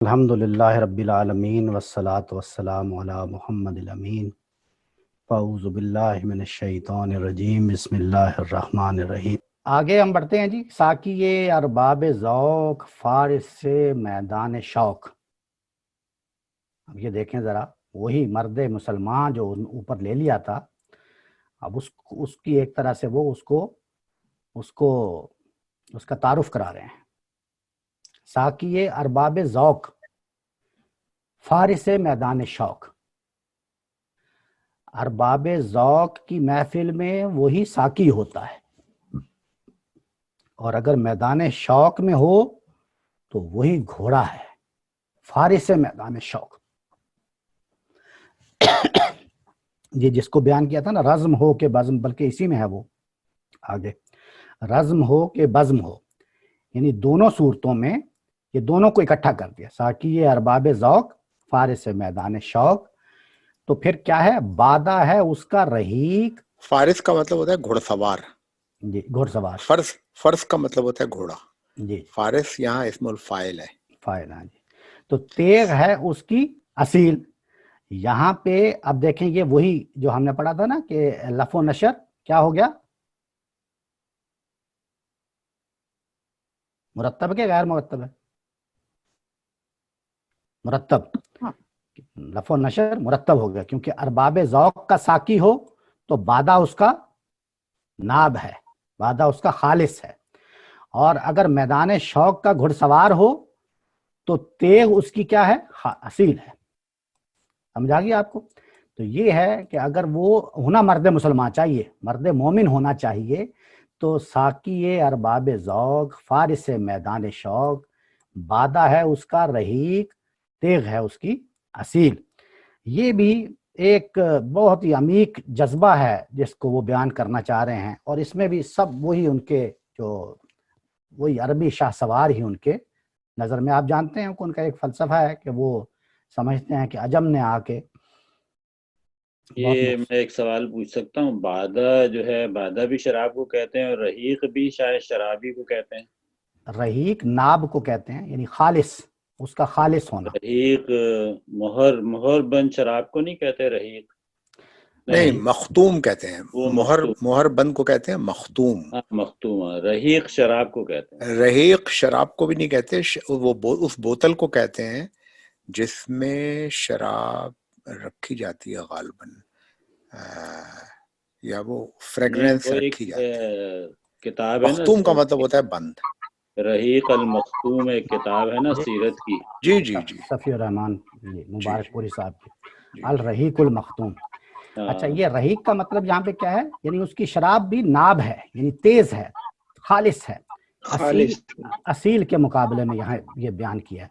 الحمدللہ رب العالمین والصلاة والسلام علی محمد الامین فاعوذ باللہ من الشیطان الرجیم بسم اللہ الرحمن الرحیم۔ آگے ہم بڑھتے ہیں جی۔ ساقیے ارباب ذوق فارس سے میدان شوق۔ اب یہ دیکھیں ذرا، وہی مرد مسلمان جو اوپر لے لیا تھا، اب اس کی ایک طرح سے وہ اس کا تعارف کرا رہے ہیں۔ ساقیے ارباب ذوق فارس میدان شوق۔ ارباب ذوق کی محفل میں وہی ساقی ہوتا ہے، اور اگر میدان شوق میں ہو تو وہی گھوڑا ہے۔ فارس میدان شوق، یہ جس کو بیان کیا تھا نا، رزم ہو کہ بزم، بلکہ اسی میں ہے وہ آگے، رزم ہو کہ بزم ہو، یعنی دونوں صورتوں میں یہ دونوں کو اکٹھا کر دیا۔ ساقی ارباب ذوق فارس میدان شوق، تو پھر کیا ہے؟ بادہ ہے اس کا رحیق۔ فارس کا مطلب ہوتا ہے گھوڑ سوار جی، گھوڑ سوار۔ فرس کا مطلب ہوتا ہے گھوڑا۔ جی، فارس یہاں اسم الفاعل ہے، فائل۔ ہاں جی، تو تیغ ہے اس کی اصیل۔ یہاں پہ اب دیکھیں، یہ وہی جو ہم نے پڑھا تھا نا کہ لف و نشر کیا ہو گیا؟ مرتب کے غیر مرتب ہے؟ مرتب۔ لف و نشر مرتب ہو گیا، کیونکہ ارباب ذوق کا ساقی ہو تو بادہ اس کا ناب ہے، بادہ اس کا خالص ہے، اور اگر میدان شوق کا گھڑ سوار ہو تو تیغ اس کی کیا ہے؟ اصیل ہے۔ سمجھا گیا آپ کو؟ تو یہ ہے کہ اگر وہ ہونا مرد مسلمان چاہیے، مرد مومن ہونا چاہیے، تو ساقی ارباب ذوق فارس میدان شوق، بادہ ہے اس کا رحیق، تیغ ہے اس کی اصیل۔ یہ بھی ایک بہت ہی عمیق جذبہ ہے جس کو وہ بیان کرنا چاہ رہے ہیں، اور اس میں بھی سب وہی ان کے وہی عربی شاہ سوار ہی ان کے نظر میں، آپ جانتے ہیں کہ ان کا ایک فلسفہ ہے کہ وہ سمجھتے ہیں کہ عجم نے آ کے یہ میں ایک سوال پوچھ سکتا ہوں؟ بادہ جو ہے، بادہ بھی شراب کو کہتے ہیں، اور رحیق بھی شاید شرابی کو کہتے ہیں۔ رحیق ناب کو کہتے ہیں، یعنی خالص، اس کا خالص ہونا۔ رحیق مہر بند شراب کو نہیں کہتے رحیق؟ نہیں، مختوم کہتے ہیں، وہ مہر بند کو کہتے ہیں مختوم۔ مختوم۔ رحیق شراب کو کہتے ہیں۔ رحیق شراب کو بھی نہیں کہتے، وہ اس بوتل کو کہتے ہیں جس میں شراب رکھی جاتی ہے غالباً، یا وہ فریگرنس رکھی جاتی ہے۔ کتاب ہے نا، مختوم کا مطلب ہوتا ہے بند۔ رحیق المختوم ایک کتاب ہے نا سیرت کی۔ جی جی جی، صفی الرحمان مبارک پوری صاحب کی الرحیق المختوم۔ اچھا، یہ رحیق کا مطلب یہاں پہ کیا ہے؟ یعنی اس کی شراب بھی ناب ہے، یعنی تیز ہے، خالص ہے، اصیل کے مقابلے میں یہاں یہ بیان کیا ہے۔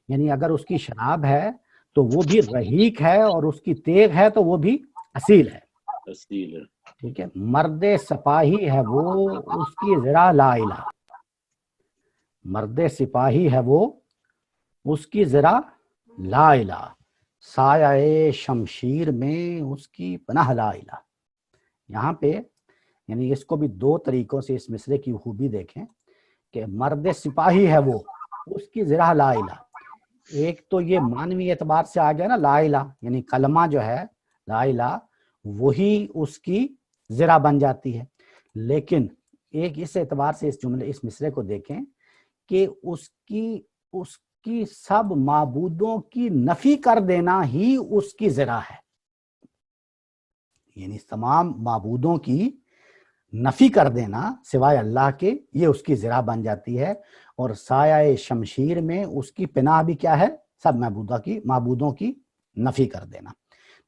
یعنی اگر اس کی شراب ہے تو وہ بھی رحیق ہے، اور اس کی تیغ ہے تو وہ بھی اصیل ہے۔ ٹھیک ہے، مرد سپاہی ہے وہ، اس کی ذرا لا الہ۔ مرد سپاہی ہے وہ، اس کی ذرا لا الہ، سایہ شمشیر میں اس کی پناہ لا الہ۔ یہاں پہ یعنی اس کو بھی دو طریقوں سے اس مصرے کی خوبی دیکھیں کہ مرد سپاہی ہے وہ، اس کی ذرا لا الہ۔ ایک تو یہ معنوی اعتبار سے آ گیا نا، لا الہ یعنی کلمہ جو ہے لا الہ، وہی اس کی ذرا بن جاتی ہے۔ لیکن ایک اس اعتبار سے اس جملے، اس مصرے کو دیکھیں کہ اس کی سب معبودوں کی نفی کر دینا ہی اس کی ذرا ہے، یعنی تمام معبودوں کی نفی کر دینا سوائے اللہ کے، یہ اس کی ذرا بن جاتی ہے۔ اور سایہ شمشیر میں اس کی پناہ بھی کیا ہے؟ سب معبودوں کی نفی کر دینا۔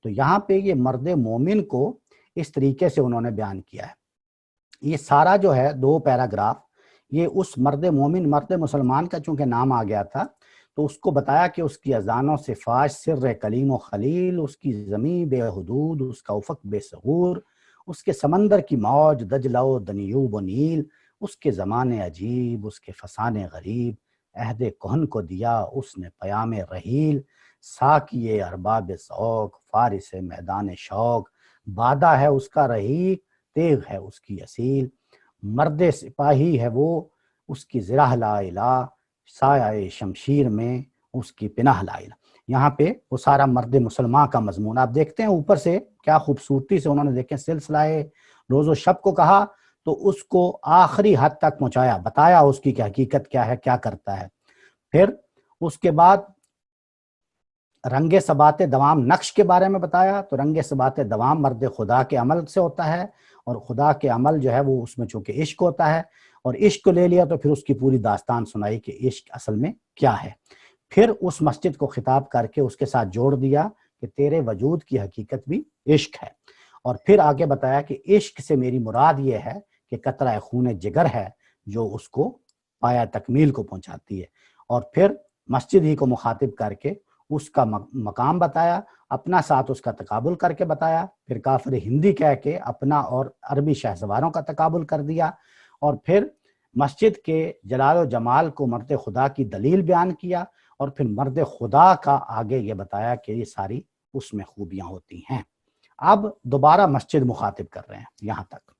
تو یہاں پہ یہ مرد مومن کو اس طریقے سے انہوں نے بیان کیا ہے۔ یہ سارا جو ہے دو پیراگراف، یہ اس مرد مومن، مرد مسلمان کا چونکہ نام آ گیا تھا تو اس کو بتایا کہ اس کی اذان و صفاش سر کلیم و خلیل، اس کی زمین بے حدود، اس کا افق بے ثغور، اس کے سمندر کی موج دجلہ و دنیوب و نیل، اس کے زمانے عجیب، اس کے فسانے غریب، عہد کہن کو دیا اس نے پیام رحیل، ساقی ارباب ذوق فارس میدان شوق، بادہ ہے اس کا رحیق، تیغ ہے اس کی اصیل، مرد سپاہی ہے وہ، اس کی ذرا لا الہ، سایہ شمشیر میں اس کی پناہ لائی. یہاں پہ وہ سارا مرد مسلمان کا مضمون آپ دیکھتے ہیں اوپر سے کیا خوبصورتی سے انہوں نے دیکھیں سلسلہ روز و شب کو کہا تو اس کو آخری حد تک پہنچایا, بتایا اس کی حقیقت کیا ہے, کیا کرتا ہے. پھر اس کے بعد رنگ ثبات دوام نقش کے بارے میں بتایا, تو رنگ ثبات دوام مرد خدا کے عمل سے ہوتا ہے, اور خدا کے عمل جو ہے وہ اس میں چونکہ عشق ہوتا ہے, اور عشق کو لے لیا تو پھر اس کی پوری داستان سنائی کہ عشق اصل میں کیا ہے. پھر اس مسجد کو خطاب کر کے اس کے ساتھ جوڑ دیا کہ تیرے وجود کی حقیقت بھی عشق ہے, اور پھر آگے بتایا کہ عشق سے میری مراد یہ ہے کہ قطرہ خون جگر ہے جو اس کو پایا تکمیل کو پہنچاتی ہے. اور پھر مسجد ہی کو مخاطب کر کے اس کا مقام بتایا, اپنا ساتھ اس کا تقابل کر کے بتایا, پھر کافر ہندی کہہ کے اپنا اور عربی شہسواروں کا تقابل کر دیا, اور پھر مسجد کے جلال و جمال کو مرد خدا کی دلیل بیان کیا, اور پھر مرد خدا کا آگے یہ بتایا کہ یہ ساری اس میں خوبیاں ہوتی ہیں. اب دوبارہ مسجد مخاطب کر رہے ہیں یہاں تک,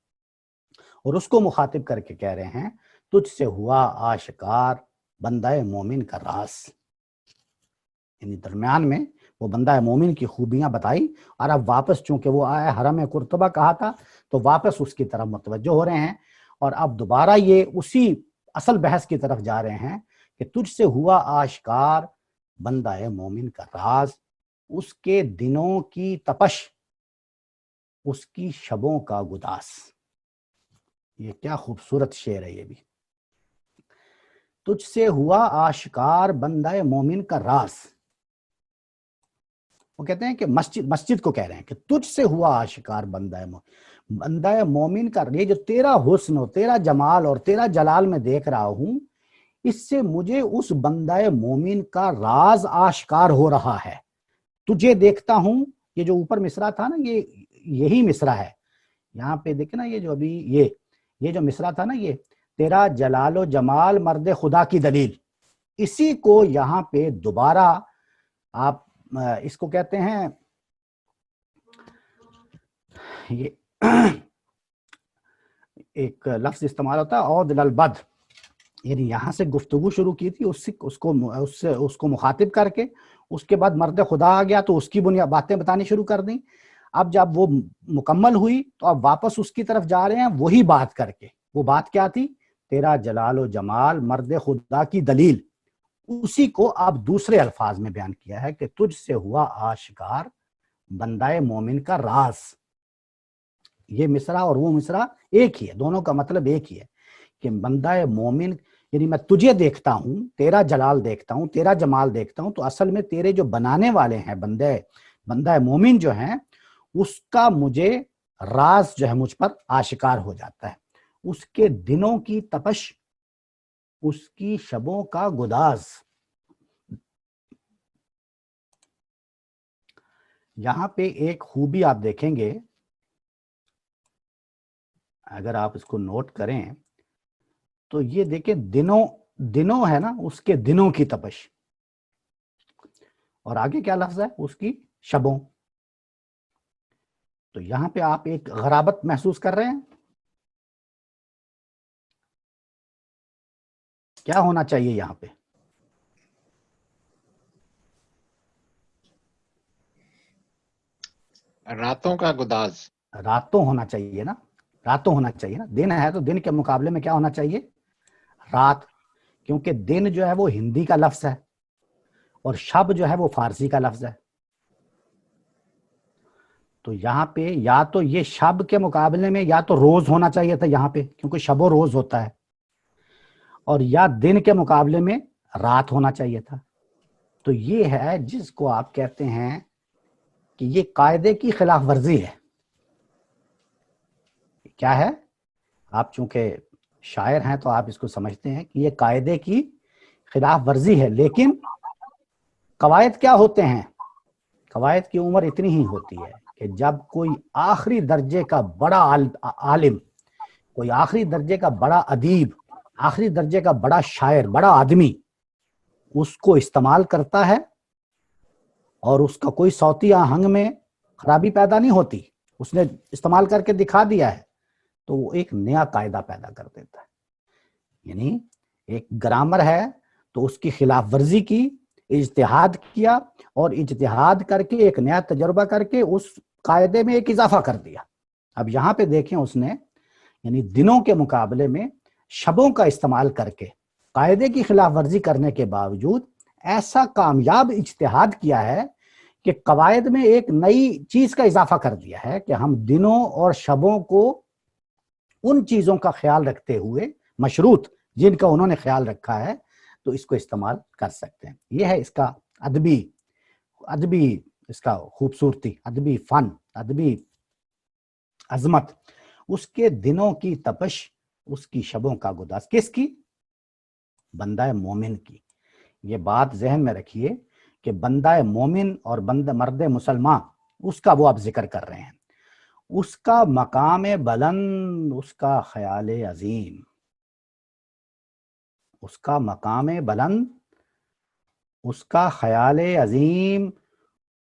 اور اس کو مخاطب کر کے کہہ رہے ہیں تجھ سے ہوا آشکار بندہ مومن کا راز. یعنی درمیان میں وہ بندہ مومن کی خوبیاں بتائی, اور اب واپس چونکہ وہ آئے حرم قرطبہ کہا تھا تو واپس اس کی طرف متوجہ ہو رہے ہیں, اور اب دوبارہ یہ اسی اصل بحث کی طرف جا رہے ہیں کہ تجھ سے ہوا آشکار بندہ مومن کا راز, اس کے دنوں کی تپش, اس کی شبوں کا گداس. یہ کیا خوبصورت شعر ہے یہ بھی. تجھ سے ہوا آشکار بندہ مومن کا راز, وہ کہتے ہیں کہ مسجد کو کہہ رہے ہیں کہ تجھ سے ہوا آشکار بندہ مومن کا, یہ جو تیرا حسن و تیرا جمال اور تیرا جلال میں دیکھ رہا ہوں, اس سے مجھے اس بندہ مومن کا راز آشکار ہو رہا ہے. تجھے دیکھتا ہوں, یہ جو اوپر مصرع تھا نا یہ یہی مصرع ہے. یہاں پہ دیکھیں نا یہ جو ابھی یہ جو مصرع تھا نا یہ تیرا جلال و جمال مرد خدا کی دلیل, اسی کو یہاں پہ دوبارہ آپ اس کو کہتے ہیں یہ ایک لفظ استعمال ہوتا ہے عود للبد, یعنی یہاں سے گفتگو شروع کی تھی اس کو مخاطب کر کے, اس کے بعد مرد خدا آ گیا تو اس کی باتیں بتانی شروع کر دیں. اب جب وہ مکمل ہوئی تو اب واپس اس کی طرف جا رہے ہیں وہی بات کر کے. وہ بات کیا تھی؟ تیرا جلال و جمال مرد خدا کی دلیل, اسی کو اب دوسرے الفاظ میں بیان کیا ہے کہ تجھ سے ہوا آشکار بندہ مومن کا راز. یہ مصرع اور وہ مصرع ایک ہی ہے, دونوں کا مطلب ایک ہی ہے کہ بندہ مومن, یعنی میں تجھے دیکھتا ہوں, تیرا جلال دیکھتا ہوں, تیرا جمال دیکھتا ہوں, تو اصل میں تیرے جو بنانے والے ہیں بندہ مومن جو ہیں, اس کا مجھے راز جو ہے مجھ پر آشکار ہو جاتا ہے. اس کے دنوں کی تپش, اس کی شبوں کا گداز. یہاں پہ ایک خوبی آپ دیکھیں گے, اگر آپ اس کو نوٹ کریں تو یہ دیکھیں دنوں ہے نا, اس کے دنوں کی تپش, اور آگے کیا لفظ ہے؟ اس کی شبوں. تو یہاں پہ آپ ایک غرابت محسوس کر رہے ہیں. کیا ہونا چاہیے یہاں پہ؟ راتوں کا گداز. راتوں ہونا چاہیے نا, راتوں ہونا چاہیے نا. دن ہے تو دن کے مقابلے میں کیا ہونا چاہیے؟ رات, کیونکہ دن جو ہے وہ ہندی کا لفظ ہے اور شب جو ہے وہ فارسی کا لفظ ہے. تو یہاں پہ یا تو یہ شب کے مقابلے میں یا تو روز ہونا چاہیے تھا یہاں پہ, کیونکہ شب و روز ہوتا ہے, اور یا دن کے مقابلے میں رات ہونا چاہیے تھا. تو یہ ہے جس کو آپ کہتے ہیں کہ یہ قاعدے کی خلاف ورزی ہے. کیا ہے؟ آپ چونکہ شاعر ہیں تو آپ اس کو سمجھتے ہیں کہ یہ قاعدے کی خلاف ورزی ہے, لیکن قواعد کیا ہوتے ہیں؟ قواعد کی عمر اتنی ہی ہوتی ہے کہ جب کوئی آخری درجے کا بڑا عالم, کوئی آخری درجے کا بڑا ادیب, آخری درجے کا بڑا شاعر, بڑا آدمی اس کو استعمال کرتا ہے اور اس کا کوئی صوتی آہنگ میں خرابی پیدا نہیں ہوتی, اس نے استعمال کر کے دکھا دیا ہے, تو وہ ایک نیا قاعدہ پیدا کر دیتا ہے. یعنی ایک گرامر ہے تو اس کی خلاف ورزی کی اجتہاد کیا اور اجتہاد کر کے ایک نیا تجربہ کر کے اس قاعدے میں ایک اضافہ کر دیا. اب یہاں پہ دیکھیں اس نے یعنی دنوں کے مقابلے میں شبوں کا استعمال کر کے قاعدے کی خلاف ورزی کرنے کے باوجود ایسا کامیاب اجتہاد کیا ہے کہ قواعد میں ایک نئی چیز کا اضافہ کر دیا ہے کہ ہم دنوں اور شبوں کو ان چیزوں کا خیال رکھتے ہوئے مشروط جن کا انہوں نے خیال رکھا ہے تو اس کو استعمال کر سکتے ہیں. یہ ہے اس کا ادبی اس کا خوبصورتی، ادبی فن، ادبی عظمت. اس کے دنوں کی تپش، اس کی شبوں کا گداز. کس کی؟ بندہ مومن کی. یہ بات ذہن میں رکھیے کہ بندہ مومن اور مرد مسلمان اس کا وہ آپ ذکر کر رہے ہیں. اس کا مقام بلند، اس کا خیال عظیم، اس کا مقام بلند، اس کا خیال عظیم،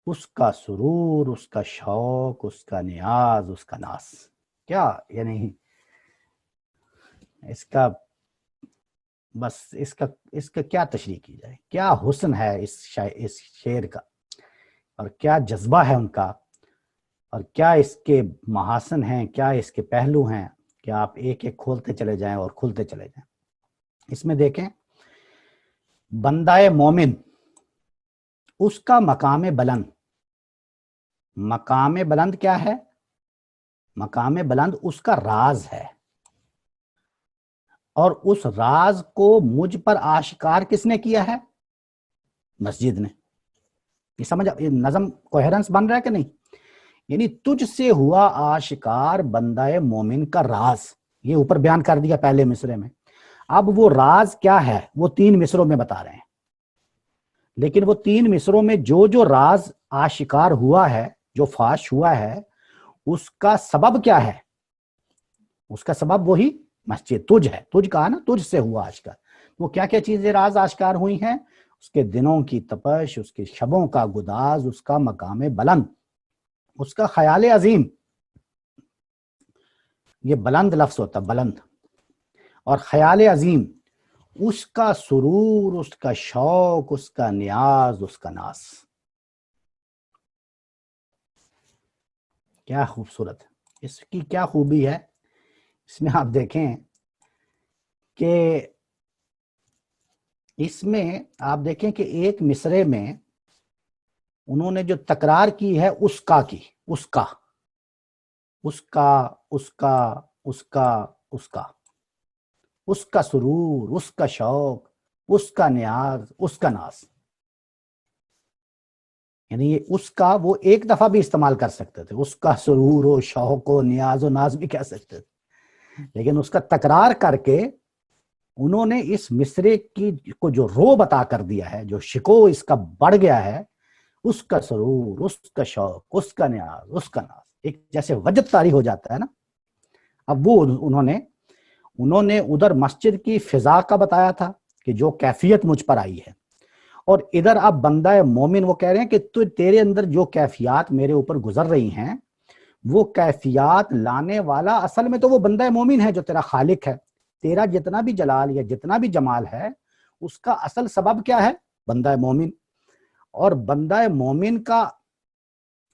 اس کا سرور، اس کا شوق، اس کا نیاز، اس کا ناز. کیا یعنی اس کا بس اس کا کیا تشریح کی جائے. کیا حسن ہے اس شعر کا، اور کیا جذبہ ہے ان کا، اور کیا اس کے محاسن ہیں، کیا اس کے پہلو ہیں کہ آپ ایک ایک کھولتے چلے جائیں اور کھلتے چلے جائیں. اس میں دیکھیں بندہ مومن، اس کا مقام بلند. مقام بلند کیا ہے؟ مقام بلند اس کا راز ہے، اور اس راز کو مجھ پر آشکار کس نے کیا ہے؟ مسجد نے. یہ سمجھ، یہ نظم کوہرنس بن رہا ہے کہ نہیں؟ یعنی تجھ سے ہوا آشکار بندہ مومن کا راز، یہ اوپر بیان کر دیا پہلے مصرے میں. اب وہ راز کیا ہے وہ 3 مصروں میں بتا رہے ہیں. لیکن وہ 3 مصروں میں جو راز آشکار ہوا ہے، جو فاش ہوا ہے، اس کا سبب کیا ہے؟ اس کا سبب وہی مسجد، تجھ ہے. تجھ کہا نا، تجھ سے ہوا آشکار. وہ کیا کیا چیزیں راز آشکار ہوئی ہیں؟ اس کے دنوں کی تپش، اس کے شبوں کا گداز، اس کا مقام بلند، اس کا خیال عظیم. یہ بلند لفظ ہوتا، بلند. اور خیال عظیم، اس کا سرور، اس کا شوق، اس کا نیاز، اس کا ناز. کیا خوبصورت. اس کی کیا خوبی ہے؟ اس میں آپ دیکھیں کہ اس میں آپ دیکھیں کہ ایک مصرے میں انہوں نے جو تکرار کی ہے اس کا کی، اس کا، اس کا، اس کا، اس کا، اس کا، اس کا سرور، اس کا شوق، اس کا نیاز، اس کا ناز. یعنی یہ اس کا وہ ایک دفعہ بھی استعمال کر سکتے تھے، اس کا سرور و شوق و نیاز و ناز بھی کہہ سکتے تھے، لیکن اس کا تکرار کر کے انہوں نے اس مصرے کی کو جو رو بتا کر دیا ہے، جو شکو اس کا بڑھ گیا ہے، اس کا سرور، اس کا شوق، اس کا نیاز، اس کا ناز، ایک جیسے وجد طاری ہو جاتا ہے نا. اب وہ انہوں نے ادھر مسجد کی فضا کا بتایا تھا کہ جو کیفیت مجھ پر آئی ہے، اور ادھر اب بندہ مومن وہ کہہ رہے ہیں کہ تیرے اندر جو کیفیات میرے اوپر گزر رہی ہیں، وہ کیفیات لانے والا اصل میں تو وہ بندہ مومن ہے جو تیرا خالق ہے. تیرا جتنا بھی جلال یا جتنا بھی جمال ہے، اس کا اصل سبب کیا ہے؟ بندہ مومن. اور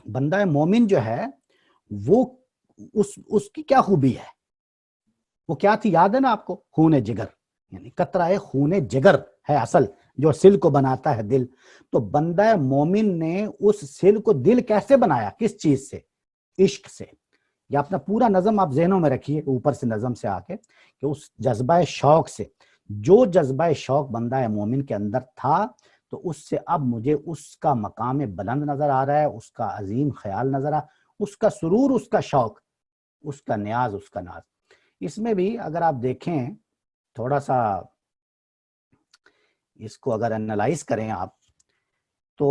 بندہ مومن جو ہے وہ اس کی کیا خوبی ہے؟ وہ کیا تھی یاد ہے نا آپ کو؟ خون جگر، یعنی قطرہ خون جگر ہے اصل جو سل کو بناتا ہے دل. تو بندہ مومن نے اس سل کو دل کیسے بنایا؟ کس چیز سے؟ عشق سے. یا اپنا پورا نظم آپ ذہنوں میں رکھیے اوپر سے نظم سے آ کے کہ اس جذبہ شوق سے، جو جذبہ شوق بندہ مومن کے اندر تھا، تو اس سے اب مجھے اس کا مقام بلند نظر آ رہا ہے، اس کا عظیم خیال نظر آ، اس کا سرور، اس کا شوق، اس کا نیاز، اس کا ناز. اس میں بھی اگر آپ دیکھیں تھوڑا سا اس کو اگر انالائز کریں آپ، تو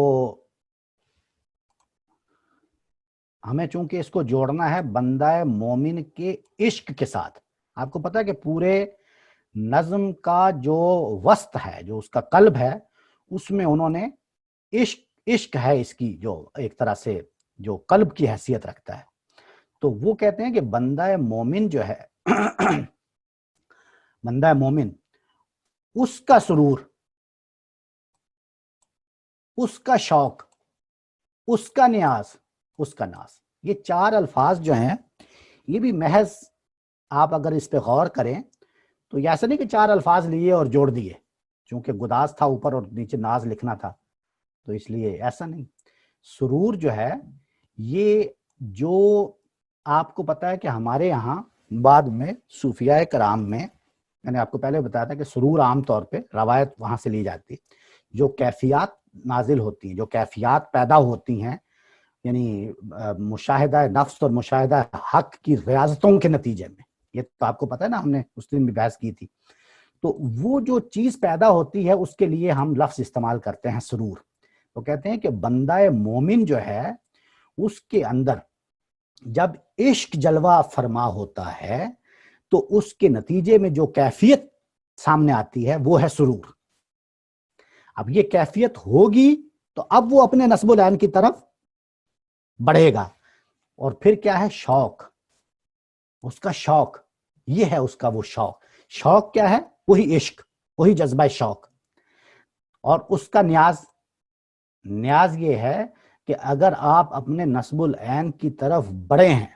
ہمیں چونکہ اس کو جوڑنا ہے بندہ مومن کے عشق کے ساتھ. آپ کو پتا ہے کہ پورے نظم کا جو وسط ہے، جو اس کا قلب ہے، اس میں انہوں نے عشق ہے اس کی، جو ایک طرح سے جو قلب کی حیثیت رکھتا ہے. تو وہ کہتے ہیں کہ بندہ مومن جو ہے بندہ مومن، اس کا سرور، اس کا شوق، اس کا نیاز، اس کا ناز. یہ 4 الفاظ جو ہیں یہ بھی محض آپ اگر اس پہ غور کریں تو یہ ایسا نہیں کہ 4 الفاظ لیے اور جوڑ دیے، چونکہ گداز تھا اوپر اور نیچے ناز لکھنا تھا تو اس لیے ایسا نہیں. سرور جو ہے یہ جو آپ کو پتا ہے کہ ہمارے یہاں بعد میں صوفیاء کرام میں نے آپ کو پہلے بتایا تھا کہ سرور عام طور پہ روایت وہاں سے لی جاتی ہے جو کیفیات نازل ہوتی ہیں، جو کیفیات پیدا ہوتی ہیں، یعنی مشاہدہ نفس اور مشاہدہ حق کی ریاضتوں کے نتیجے میں. یہ تو آپ کو پتا ہے نا، ہم نے اس دن بھی بحث کی تھی. تو وہ جو چیز پیدا ہوتی ہے اس کے لیے ہم لفظ استعمال کرتے ہیں سرور. وہ کہتے ہیں کہ بندہ مومن جو ہے اس کے اندر جب عشق جلوہ فرما ہوتا ہے تو اس کے نتیجے میں جو کیفیت سامنے آتی ہے وہ ہے سرور. اب یہ کیفیت ہوگی تو اب وہ اپنے نصب العین کی طرف بڑھے گا. اور پھر کیا ہے؟ شوق. اس کا شوق، یہ ہے اس کا وہ شوق. شوق کیا ہے؟ وہی عشق، وہی جذبہ شوق. اور اس کا نیاز، نیاز یہ ہے کہ اگر آپ اپنے نصب العین کی طرف بڑھے ہیں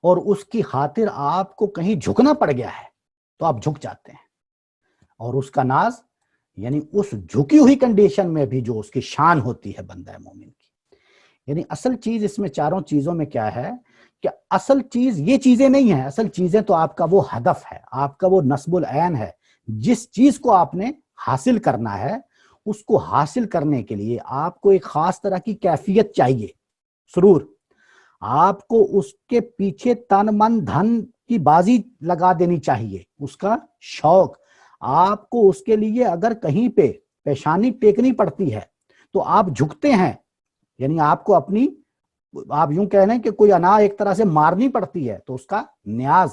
اور اس کی خاطر آپ کو کہیں جھکنا پڑ گیا ہے تو آپ جھک جاتے ہیں. اور اس کا ناز یعنی اس جھکی ہوئی کنڈیشن میں بھی جو اس کی شان ہوتی ہے بندہ مومن کی. یعنی اصل چیز اس میں چاروں چیزوں میں کیا ہے کہ اصل چیز یہ چیزیں نہیں ہیں، اصل چیزیں تو آپ کا وہ ہدف ہے، آپ کا وہ نصب العین ہے. جس چیز کو آپ نے حاصل کرنا ہے اس کو حاصل کرنے کے لیے آپ کو ایک خاص طرح کی کیفیت چاہیے، سرور. آپ کو اس کے پیچھے تن من دھن کی بازی لگا دینی چاہیے، اس کا شوق. آپ کو اس کے لیے اگر کہیں پہ پیشانی ٹیکنی پڑتی ہے تو آپ جھکتے ہیں، یعنی آپ کو اپنی، آپ یوں کہہ لیں کہ کوئی انا ایک طرح سے مارنی پڑتی ہے تو اس کا نیاز.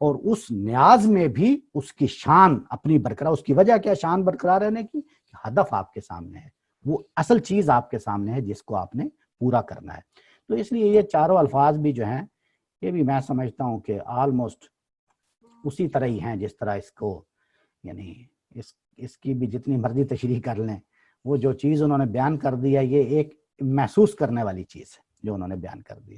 اور اس نیاز میں بھی اس کی شان اپنی برقرار. اس کی وجہ کیا شان برقرار رہنے کی؟ ہدف آپ کے سامنے ہے، وہ اصل چیز آپ کے سامنے ہے جس کو آپ نے پورا کرنا ہے. تو اس لیے یہ چاروں الفاظ بھی جو ہیں یہ بھی میں سمجھتا ہوں کہ آلموسٹ اسی طرح ہی ہیں جس طرح اس کو، یعنی اس کی بھی جتنی مرضی تشریح کر لیں، وہ جو چیز انہوں نے بیان کر دی ہے یہ ایک محسوس کرنے والی چیز ہے جو انہوں نے بیان کر دی.